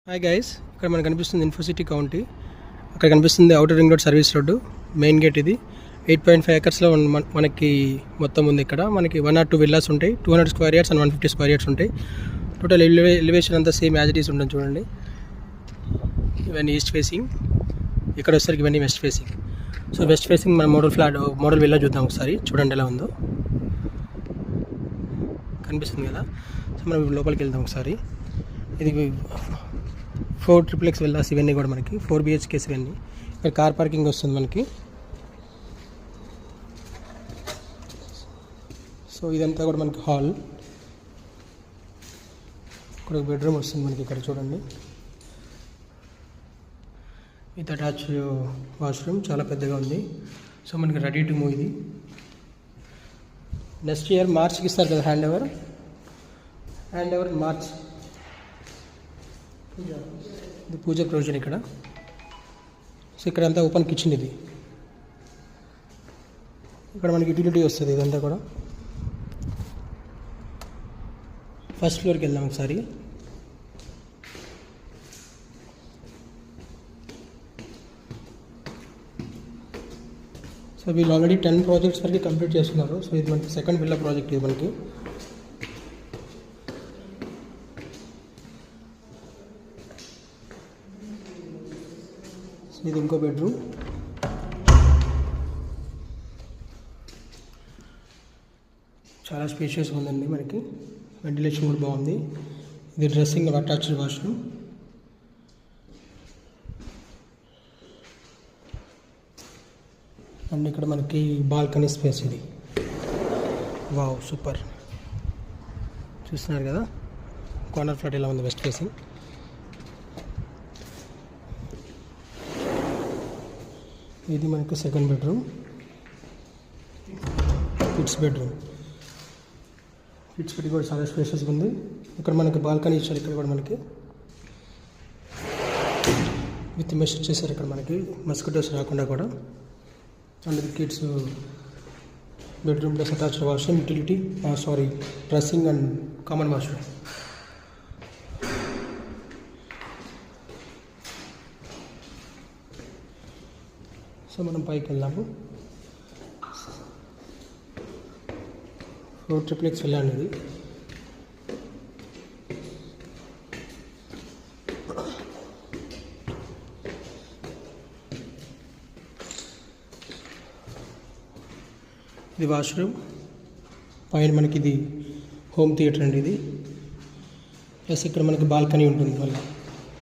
Hi guys, ఇక్కడ మనకు కనిపిస్తుంది ఇన్ఫోసిటీ కౌంటీ. అక్కడ కనిపిస్తుంది outer ring road service road main gate. ఇది 8.5 acres మనకి మొత్తం ఉంది. ఇక్కడ మనకి 1 or 2 విల్లాస్ ఉంటాయి. 200 square yards and 150 square yards ఉంటాయి. టోటల్ ఎలివేషన్ అంతా సేమ్ యాజ్ ఇట్ ఈస్ ఉంటుంది. చూడండి, ఇవన్నీ ఈస్ట్ ఫేసింగ్, ఇక్కడ వచ్చేసరికి ఇవన్నీ west facing. So west facing మన మోడల్ విల్లా చూద్దాం ఒకసారి. చూడండి ఎలా ఉందో, కనిపిస్తుంది కదా. సో మనం లోపలికి వెళ్దాం ఒకసారి. ఇది 4 triplex విల్లాస్ ఇవన్నీ కూడా మనకి 4 BHKs ఇవన్నీ. ఇక్కడ కార్ పార్కింగ్ వస్తుంది మనకి. సో ఇదంతా కూడా మనకి హాల్. ఇక్కడ ఒక బెడ్రూమ్ వస్తుంది మనకి. ఇక్కడ చూడండి, విత్ అటాచ్ వాష్రూమ్, చాలా పెద్దగా ఉంది. సో మనకి రెడీ టు మూవ్. ఇది నెక్స్ట్ ఇయర్ మార్చ్కి ఇస్తారు కదా హ్యాండ్ ఓవర్ మార్చ్. ఇది పూజ ప్రొవిజన్ ఇక్కడ. సో ఇక్కడ అంతా ఓపెన్ కిచెన్. ఇది ఇక్కడ మనకి యూటిలిటీ వస్తుంది. ఇదంతా కూడా ఫస్ట్ ఫ్లోర్కి వెళ్దాం ఒకసారి. సో వీళ్ళు ఆల్రెడీ 10 projects వరకు కంప్లీట్ చేస్తున్నారు. సో ఇది మనకి సెకండ్ విల్లా ప్రాజెక్ట్. ఇది మనకి ఇది ఇంకో బెడ్రూమ్. చాలా స్పేషియస్గా ఉందండి. మనకి వెంటిలేషన్ కూడా బాగుంది. ఇది డ్రెస్సింగ్ అటాచ్డ్ వాష్రూమ్. అండ్ ఇక్కడ మనకి బాల్కనీ స్పేస్. ఇది వావ్, సూపర్. చూస్తున్నారు కదా కార్నర్ ఫ్లాట్ ఎలా ఉంది, వెస్ట్ ఫేసింగ్. ఇది మనకు second bedroom, kids bedroom. Kids bed కూడా చాలా స్పేషియస్గా ఉంది. ఇక్కడ మనకి బాల్కనీ ఇచ్చారు. ఇక్కడ కూడా మనకి విత్ మెష్ చేశారు. ఇక్కడ మనకి మస్కిటోస్ రాకుండా కూడా. అండ్ ఇది kids bedroom plus attached washroom, utility, dressing and common washroom. So మనం పైకి వెళ్దాము. 4 triplex వెళ్ళండి. ఇది ఇది వాష్రూమ్. పైన మనకి ఇది హోమ్ థియేటర్ అండి. ఇది ప్లస్ ఇక్కడ మనకి బాల్కనీ ఉంటుంది. వల్ల